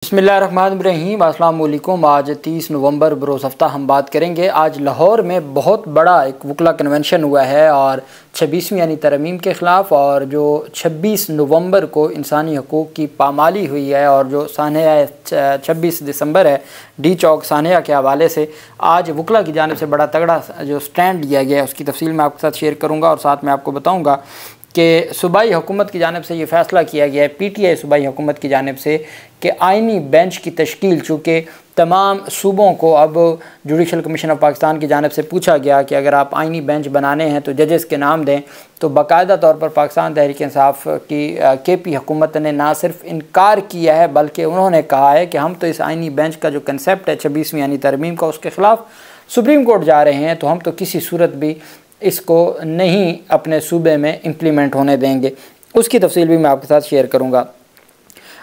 बिस्मिल्लाहिर्रहमानिर्रहीम। अस्सलाम वालेकुम। आज 30 नवंबर बरोज़ हफ्ता हम बात करेंगे। आज लाहौर में बहुत बड़ा एक वकला कन्वेंशन हुआ है और 26वीं यानी तरमीम के ख़िलाफ़, और जो 26 नवंबर को इंसानी हकूक़ की पामाली हुई है और जो सानिया 26 दिसंबर है डी चौक सानिया के हवाले से आज वकला की जानिब से बड़ा तगड़ा जो स्टैंड लिया गया है उसकी तफसील मैं आपके साथ शेयर करूँगा और साथ में आपको बताऊँगा कि सूबाई हुकूमत की जानिब से ये फ़ैसला किया गया है, PTI सूबाई हुकूमत की जानिब से, कि आइनी बेंच की तश्कील, चूँकि तमाम सूबों को अब जुडिशल कमीशन ऑफ पाकिस्तान की जानिब से पूछा गया कि अगर आप आइनी बेंच बनाने हैं तो जजेस के नाम दें, तो बाकायदा तौर पर पाकिस्तान तहरीक इंसाफ की KP हुकूमत ने ना सिर्फ इनकार किया है बल्कि उन्होंने कहा है कि हम तो इस आइनी बेंच का जो कंसेप्ट है 26वीं यानी तरमीम का, उसके ख़िलाफ़ सुप्रीम कोर्ट जा रहे हैं, तो हम तो किसी सूरत भी इसको नहीं अपने सूबे में इम्प्लीमेंट होने देंगे। उसकी तफसील भी मैं आपके साथ शेयर करूँगा।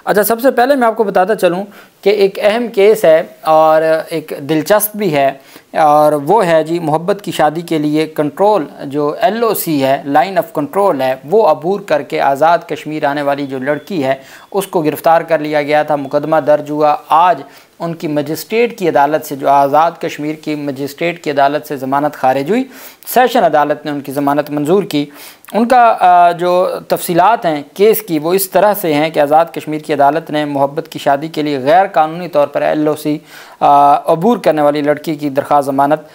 अच्छा, सबसे पहले मैं आपको बताता चलूँ कि एक अहम केस है और एक दिलचस्प भी है, और वो है जी मोहब्बत की शादी के लिए कंट्रोल जो LOC है, लाइन ऑफ कंट्रोल है, वो अबूर करके आज़ाद कश्मीर आने वाली जो लड़की है उसको गिरफ़्तार कर लिया गया था। मुकदमा दर्ज हुआ। आज उनकी मजिस्ट्रेट की अदालत से, जो आज़ाद कश्मीर की मजिस्ट्रेट की अदालत से ज़मानत खारिज हुई। सेशन अदालत ने उनकी ज़मानत मंजूर की। उनका जो तफसीलात हैं केस की वो इस तरह से हैं कि आज़ाद कश्मीर की अदालत ने मोहब्बत की शादी के लिए गैर कानूनी तौर पर LOC अबूर करने वाली लड़की की दरख्वास्त ज़मानत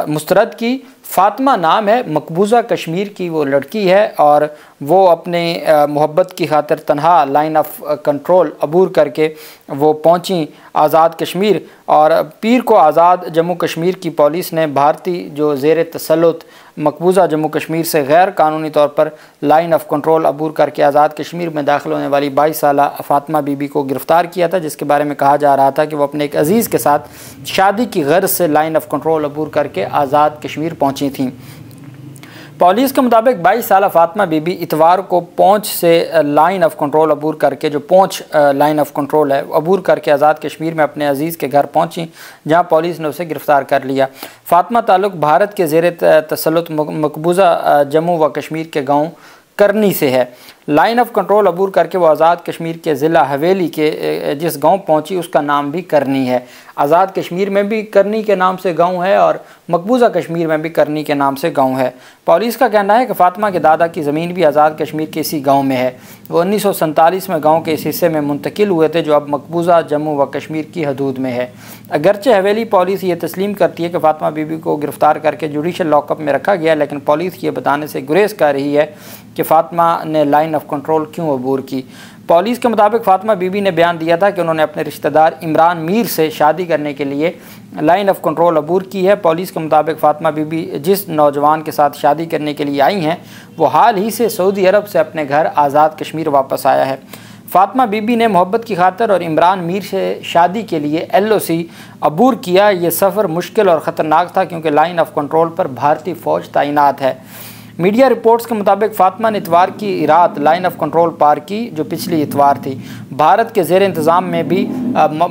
मुस्तरद की। फ़ातिमा नाम है, मकबूजा कश्मीर की वो लड़की है और वो अपने मोहब्बत की खातिर तनहा लाइन ऑफ कंट्रोल अबूर करके वो पहुंची आज़ाद कश्मीर। और पीर को आज़ाद जम्मू कश्मीर की पुलिस ने भारतीय जो ज़ेर तसल्लुत मकबूजा जम्मू कश्मीर से गैर कानूनी तौर पर लाइन ऑफ कंट्रोल अबूर करके आज़ाद कश्मीर में दाखिल होने वाली 22 साला फ़ातिमा बीबी को गिरफ़्तार किया था, जिसके बारे में कहा जा रहा था कि वो अपने एक अज़ीज़ के साथ शादी की गर्ज से लाइन ऑफ कंट्रोल अबूर करके आज़ाद कश्मीर पहुँची थी। पुलिस के मुताबिक 22 साला फ़ातिमा बीबी इतवार को पहुँच से लाइन ऑफ कंट्रोल अबूर करके, जो पहुँच लाइन ऑफ कंट्रोल है अबूर करके आज़ाद कश्मीर में अपने अजीज़ के घर पहुँची, जहां पुलिस ने उसे गिरफ़्तार कर लिया। फ़ातिमा ताल्लुक़ भारत के ज़ेर तसल्लुत मकबूजा जम्मू व कश्मीर के गाँव करनी से है। लाइन ऑफ कंट्रोल अबूर करके वो आज़ाद कश्मीर के ज़िला हवेली के जिस गांव पहुंची उसका नाम भी करनी है। आज़ाद कश्मीर में भी करनी के नाम से गांव है और मकबूजा कश्मीर में भी करनी के नाम से गांव है। पुलिस का कहना है कि फ़ातिमा के दादा की ज़मीन भी आज़ाद कश्मीर के इसी गाँव में है। वो 1947 में गाँव के इस हिस्से में मुंतकिल हुए थे जो अब मकबूजा जम्मू व कश्मीर की हदूद में है। अगरचे हवेली पुलिस ये तस्लीम करती है कि फ़ातिमा बीबी को गिरफ़्तार करके जुडिशल लॉकअप में रखा गया, लेकिन पुलिस ये बताने से गुरेज कर रही है कि फ़ातिमा ने लाइन ऑफ कंट्रोल क्यों अबूर की। पुलिस के मुताबिक फ़ातिमा बीबी ने बयान दिया था कि उन्होंने अपने रिश्तेदार इमरान मीर से शादी करने के लिए लाइन ऑफ कंट्रोल अबूर की है। पुलिस के मुताबिक फ़ातिमा बीबी जिस नौजवान के साथ शादी करने के लिए आई हैं वो हाल ही से सऊदी अरब से अपने घर आज़ाद कश्मीर वापस आया है। फ़ातिमा बीबी ने मोहब्बत की खातिर और इमरान मीर से शादी के लिए LOC अबूर किया। ये सफ़र मुश्किल और ख़तरनाक था क्योंकि लाइन ऑफ कंट्रोल पर भारतीय फ़ौज तैनात है। मीडिया रिपोर्ट्स के मुताबिक फ़ातिमा ने इतवार की रात लाइन ऑफ कंट्रोल पार की जो पिछली इतवार थी। भारत के ज़ेर इंतज़ाम में भी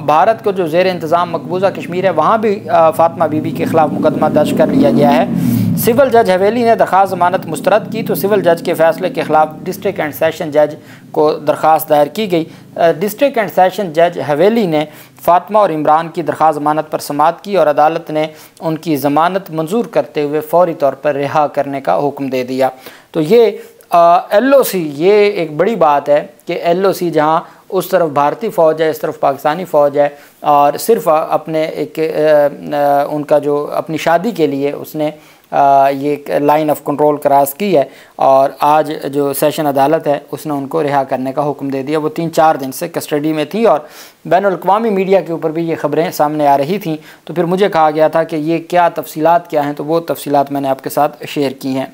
भारत को जो ज़ेर इंतज़ाम मकबूजा कश्मीर है वहाँ भी फ़ातिमा बीबी के ख़िलाफ़ मुकदमा दर्ज कर लिया गया है। सिविल जज हवेली ने दरख्वास्त ज़मानत मुस्तरद की तो सिविल जज के फ़ैसले के ख़िलाफ़ डिस्ट्रिक्ट एंड सेशन जज को दरख्वास्त दायर की गई। डिस्ट्रिक्ट एंड सेशन जज हवेली ने फ़ातिमा और इमरान की दरख्वास्त ज़मानत पर समाअत की और अदालत ने उनकी ज़मानत मंजूर करते हुए फ़ौरी तौर पर रिहा करने का हुक्म दे दिया। तो ये LOC, ये एक बड़ी बात है कि LOC जहाँ उस तरफ भारतीय फ़ौज है, इस तरफ पाकिस्तानी फ़ौज है, और सिर्फ अपने एक उनका जो अपनी शादी के लिए उसने ये लाइन ऑफ कंट्रोल क्रॉस की है और आज जो सेशन अदालत है उसने उनको रिहा करने का हुक्म दे दिया। वो 3-4 दिन से कस्टडी में थी और बैनुल-अक़वामी मीडिया के ऊपर भी ये ख़बरें सामने आ रही थी। तो फिर मुझे कहा गया था कि ये क्या तफसीलात क्या हैं, तो वो तफसीलात मैंने आपके साथ शेयर की हैं।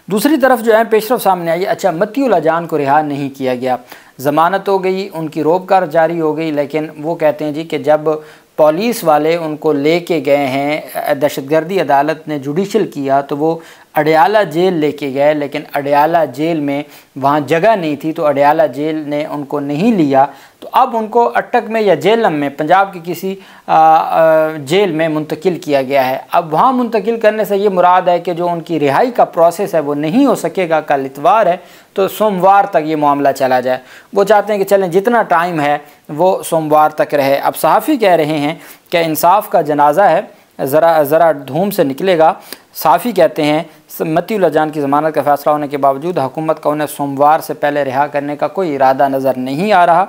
दूसरी तरफ जो है पेशरफ सामने आई। अच्छा, मतीउल अजान को रिहा नहीं किया गया, ज़मानत हो गई, उनकी रोबकार जारी हो गई, लेकिन वो कहते हैं जी कि जब पुलिस वाले उनको लेके गए हैं, दहशतगर्दी अदालत ने जुडिशल किया तो वो अडयाला जेल लेके गए, लेकिन अडयाला जेल में वहाँ जगह नहीं थी तो अडयाला जेल ने उनको नहीं लिया। तो अब उनको अटक में या जेलम में पंजाब की किसी जेल में मुंतकिल किया गया है। अब वहाँ मुंतकिल करने से ये मुराद है कि जो उनकी रिहाई का प्रोसेस है वो नहीं हो सकेगा। कल इतवार है तो सोमवार तक ये मामला चला जाए। वो चाहते हैं कि चलें जितना टाइम है वो सोमवार तक रहे। अब सहाफ़ी कह रहे हैं कि इंसाफ का जनाजा है, ज़रा धूम से निकलेगा। साफ़ी कहते हैं मतीउल्लाह जान की ज़मानत का फ़ैसला होने के बावजूद हुकूमत का उन्हें सोमवार से पहले रिहा करने का कोई इरादा नज़र नहीं आ रहा।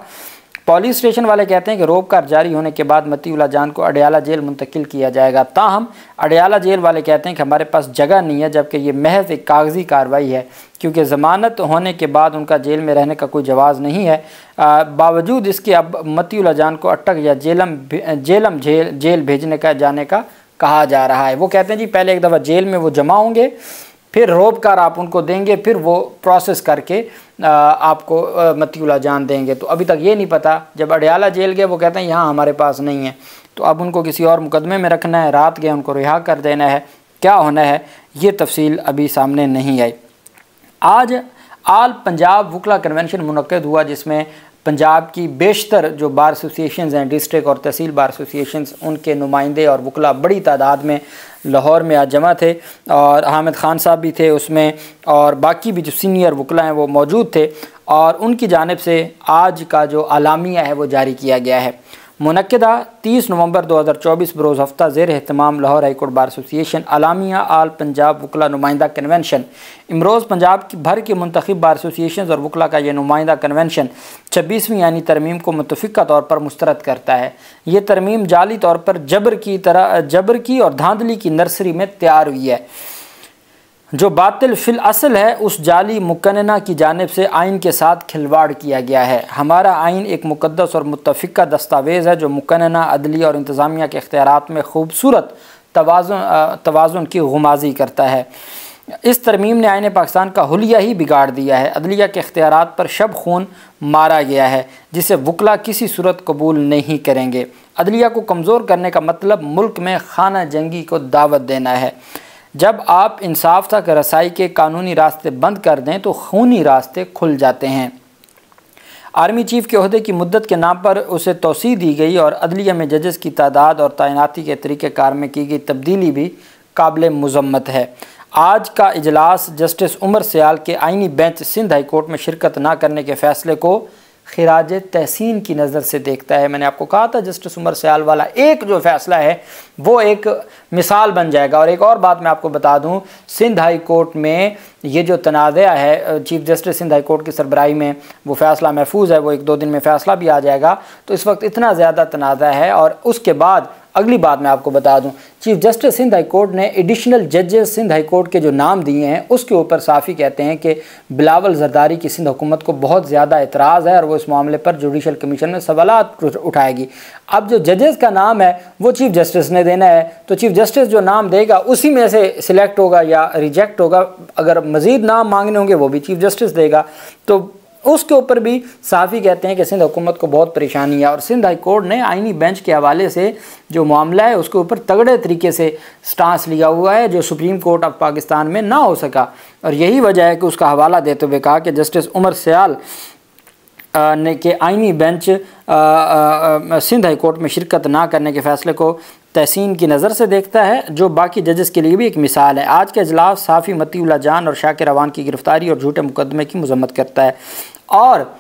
पुलिस स्टेशन वाले कहते हैं कि रोककार जारी होने के बाद मतीउल्लाह जान को अडयाला जेल मुंतकिल किया जाएगा। ताहम अडयाला जेल वाले कहते हैं कि हमारे पास जगह नहीं है, जबकि ये महज एक कागज़ी कार्रवाई है, क्योंकि ज़मानत होने के बाद उनका जेल में रहने का कोई जवाज़ नहीं है। बावजूद इसके अब मतीउल्लाह जान को अटक या जेलम जेल भेजने का जाने का कहा जा रहा है। वो कहते हैं जी पहले एक दफ़ा जेल में वो जमा होंगे, फिर रोबकार आप उनको देंगे, फिर वो प्रोसेस करके आपको मतीउल्लाह जान देंगे। तो अभी तक ये नहीं पता। जब अडयाला जेल गए वो कहते हैं यहाँ हमारे पास नहीं है, तो अब उनको किसी और मुकदमे में रखना है, रात गए उनको रिहा कर देना है, क्या होना है ये तफसील अभी सामने नहीं आई। आज आल पंजाब वकला कन्वेंशन मुनक्किद हुआ, जिसमें पंजाब की बेशतर जो बार एसोसिएशंस हैं, डिस्ट्रिक्ट और तहसील बार एसोसिएशंस, उनके नुमाइंदे और वकला बड़ी तादाद में लाहौर में आज जमा थे और हामिद खान साहब भी थे उसमें, और बाकी भी जो सीनियर वकला हैं वो मौजूद थे। और उनकी जानिब से आज का जो आलामिया है वो जारी किया गया है। मुनक्किदा 30 नवंबर 2024 बरोज़ हफ्ता ज़ेर एहतमाम Lahore High Court Bar Association आलामिया आल पंजाब वकला नुमाइंदा कन्वेंशन। इमरोज़ पंजाब की भर के मुंतखब बार एसोसिएशन और वकला का यह नुमाइंदा कन्वेंशन 26वीं यानी तरमीम को मुतफ़िक़ा तौर पर मुस्तरद करता है। ये तरमीम जाली तौर पर जबर की और धांधली की नर्सरी में तैयार हुई है। जो बातिल फिल असल है उस जाली मुकन्ना की जानिब से आइन के साथ खिलवाड़ किया गया है। हमारा आइन एक मुक़द्दस और मुत्तफ़िक़ा दस्तावेज़ है जो मुकन्ना अदली और इंतज़ामिया के इख्तियारात में खूबसूरत तवाज़ुन की गुमाजी करता है। इस तरमीम ने आइन पाकिस्तान का हुलिया ही बिगाड़ दिया है। अदलिया के इख्तियारात पर शब खून मारा गया है, जिसे वकला किसी सूरत कबूल नहीं करेंगे। अदलिया को कमज़ोर करने का मतलब मुल्क में खाना जंगी को दावत देना है। जब आप इंसाफ तक रसाई के कानूनी रास्ते बंद कर दें तो खूनी रास्ते खुल जाते हैं। आर्मी चीफ के ओहदे की मुद्दत के नाम पर उसे तौसीह दी गई और अदलिया में जजेस की तादाद और तैनाती के तरीक़ेकार में की गई तब्दीली भी काबिल मज़म्मत है। आज का इजलास जस्टिस उमर सयाल के आइनी बेंच सिंध हाई कोर्ट में शिरकत न करने के फ़ैसले को खिराज तहसीन की नज़र से देखता है। मैंने आपको कहा था जस्टिस उमर सयाल वाला एक जो फ़ैसला है वो एक मिसाल बन जाएगा। और एक और बात मैं आपको बता दूं, सिंध हाई कोर्ट में ये जो तनाज़ा है chief justice Sindh high court की सरबराही में, वो फ़ैसला महफूज है, वो 1-2 दिन में फ़ैसला भी आ जाएगा। तो इस वक्त इतना ज़्यादा तनाज़ा है। और उसके बाद अगली बात मैं आपको बता दूं, chief justice Sindh high court ने एडिशनल जजेस सिंध हाई कोर्ट के जो नाम दिए हैं उसके ऊपर साफ़ी कहते हैं कि बिलावल जरदारी की सिंध हुकूमत को बहुत ज़्यादा एतराज़ है और वो इस मामले पर जुडिशल कमीशन में सवालात उठाएगी। अब जो जजेस का नाम है वो चीफ जस्टिस ने देना है, तो चीफ जस्टिस जो नाम देगा उसी में से सिलेक्ट होगा या रिजेक्ट होगा। अगर मज़ीद नाम मांगने होंगे वो भी चीफ जस्टिस देगा। तो उसके ऊपर भी साफ़ी कहते हैं कि सिंध हुकूमत को बहुत परेशानी है। और सिंध हाई कोर्ट ने आइनी बेंच के हवाले से जो मामला है उसके ऊपर तगड़े तरीके से स्टांस लिया हुआ है, जो सुप्रीम कोर्ट ऑफ पाकिस्तान में ना हो सका। और यही वजह है कि उसका हवाला देते हुए कहा कि जस्टिस उमर सयाल ने के आइनी बेंच सिंध हाई कोर्ट में शिरकत ना करने के फ़ैसले को तहसीन की नज़र से देखता है, जो बाकी जजेस के लिए भी एक मिसाल है। आज का इजलास साफ़ी मतीउल्लाह जान और शाकिर अवान की गिरफ़्तारी और झूठे मुकदमे की मज़म्मत करता है। और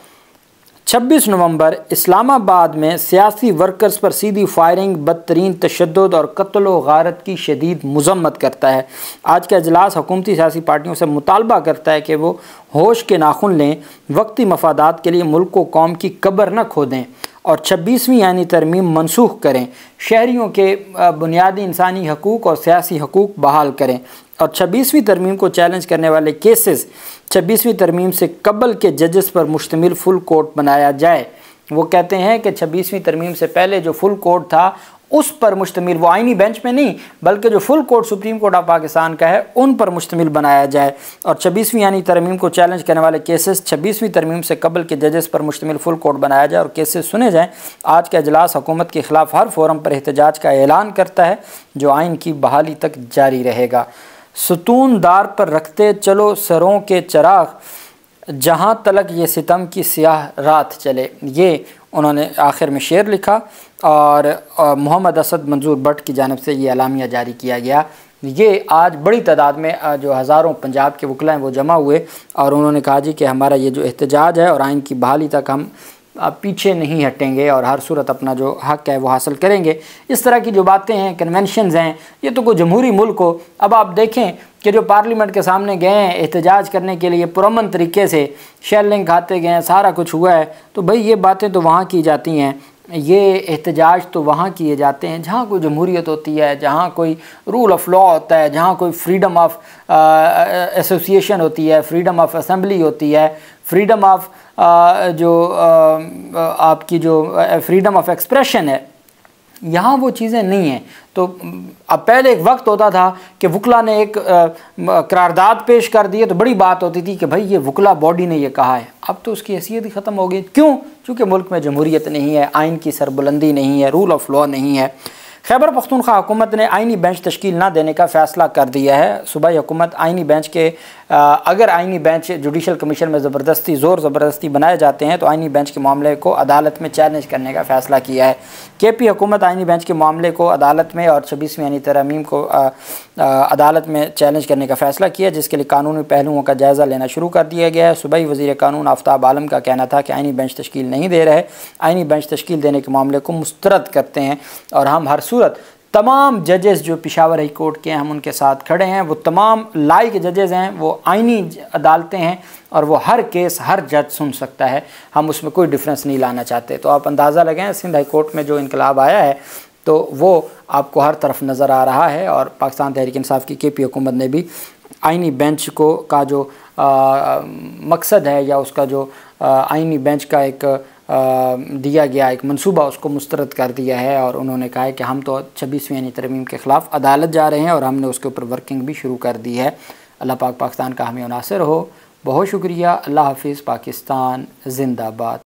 26 नवंबर इस्लामाबाद में सियासी वर्कर्स पर सीधी फायरिंग, बदतरीन तशद्दुद और कत्ल व गारत की शदीद मज़म्मत करता है। आज का इजलास हुकूमती सियासी पार्टियों से मुतालबा करता है कि वो होश के नाखुन लें, वक्ती मफादात के लिए मुल्क व कौम की कब्र न खोदें और 26वीं यानी तरमीम मनसूख करें। शहरियों के बुनियादी इंसानी हकूक़ और सियासी हकूक़ बहाल करें और 26वीं तरमीम को चैलेंज करने वाले केसेस 26वीं तरमीम से कबल के जजेस पर मुश्तमिल फुल कोर्ट बनाया जाए। वो कहते हैं कि 26वीं तरमीम से पहले जो फुल कोर्ट था उस पर मुश्तमिल, वो आइनी बेंच पे नहीं बल्कि जो full court supreme court of Pakistan का है उन पर मुश्तमिल बनाया जाए। और 26वीं यानी तरमीम को चैलेंज करने वाले केसेस 26वीं तरमीम से कबल के जजेस पर मुश्तमिल फुल कोर्ट बनाया जाए और केसेस सुने जाएँ। आज का इजलास हुकूमत के ख़िलाफ़ हर फोरम पर एहतजाज का ऐलान करता है जो आइन की बहाली तक जारी रहेगा। सतूनदार पर रखते चलो सरों के चराग, जहाँ तलक ये सितम की स्याह रात चले। ये उन्होंने आखिर में शेर लिखा और मोहम्मद असद मंजूर भट्ट की जानिब से ये अलामिया जारी किया गया। ये आज बड़ी तादाद में जो हज़ारों पंजाब के वकला हैं वो जमा हुए और उन्होंने कहा जी कि हमारा ये जो एहतजाज है और आइन की बहाली तक हम पीछे नहीं हटेंगे और हर सूरत अपना जो हक़ है वो हासिल करेंगे। इस तरह की जो बातें हैं, कन्वेंशंस हैं, ये तो कोई जमहूरी मुल्क हो। अब आप देखें कि जो पार्लियामेंट के सामने गए हैं एहतजाज करने के लिए, पुरअमन तरीके से शेलिंग खाते गए, सारा कुछ हुआ है, तो भाई ये बातें तो वहाँ की जाती हैं, ये एहतजाज तो वहाँ किए जाते हैं जहाँ कोई जमहूरियत होती है, जहाँ कोई रूल ऑफ लॉ होता है, जहाँ कोई फ्रीडम ऑफ एसोसिएशन होती है, फ्रीडम ऑफ असेंबली होती है, फ्रीडम ऑफ आपकी जो फ्रीडम ऑफ एक्सप्रेशन है। यहाँ वो चीज़ें नहीं हैं। तो अब पहले एक वक्त होता था कि वकला ने एक करारदाद पेश कर दी तो बड़ी बात होती थी कि भाई ये वकला बॉडी ने ये कहा है। अब तो उसकी हैसियत ही ख़त्म हो गई। क्यों? चूँकि मुल्क में जमहूरियत नहीं है, आइन की सरबुलंदी नहीं है, रूल ऑफ लॉ नहीं है। खैबर पख्तूनख्वा हुकूमत ने आइनी बेंच तश्कील ना देने का फ़ैसला कर दिया है। सूबाई हुकूमत आइनी बेंच के अगर आइनी बेंच जुडिशल कमीशन में ज़बरदस्ती बनाए जाते हैं तो आइनी बेंच के मामले को अदालत में चैलेंज करने का फ़ैसला किया है। KP हुकूमत आइनी बेंच के मामले को अदालत में और 26वीं यानी तरमीम को अदालत में चैलेंज करने का फ़ैसला किया, जिसके लिए कानूनी पहलुओं का जायज़ा लेना शुरू कर दिया गया है। सूबाई वज़ीर कानून आफ्ताब आलम का कहना था कि आइनी बेंच तश्कील नहीं दे रहे, आइनी बेंच तश्कील देने के मामले को मुस्तरद करते हैं और हम हर सूरत तमाम जजेस जो पेशावर हाई कोर्ट के हैं हम उनके साथ खड़े हैं। वो तमाम लाइक जजेस हैं, वो आइनी अदालतें हैं और वो हर केस हर जज सुन सकता है। हम उसमें कोई डिफरेंस नहीं लाना चाहते। तो आप अंदाज़ा लगाएं सिंध हाई कोर्ट में जो इनकलाब आया है तो वो आपको हर तरफ नज़र आ रहा है। और पाकिस्तान तहरीक इंसाफ की KP हुकूमत ने भी आइनी बेंच को का जो मकसद है या उसका जो आइनी बेंच का एक दिया गया एक मंसूबा उसको मुस्तरद कर दिया है। और उन्होंने कहा है कि हम तो 26वीं यानी तरमीम के ख़िलाफ़ अदालत जा रहे हैं और हमने उसके ऊपर वर्किंग भी शुरू कर दी है। अल्लाह पाक पाकिस्तान का हमें नासिर हो। बहुत शुक्रिया। अल्लाह हाफिज़। पाकिस्तान जिंदाबाद।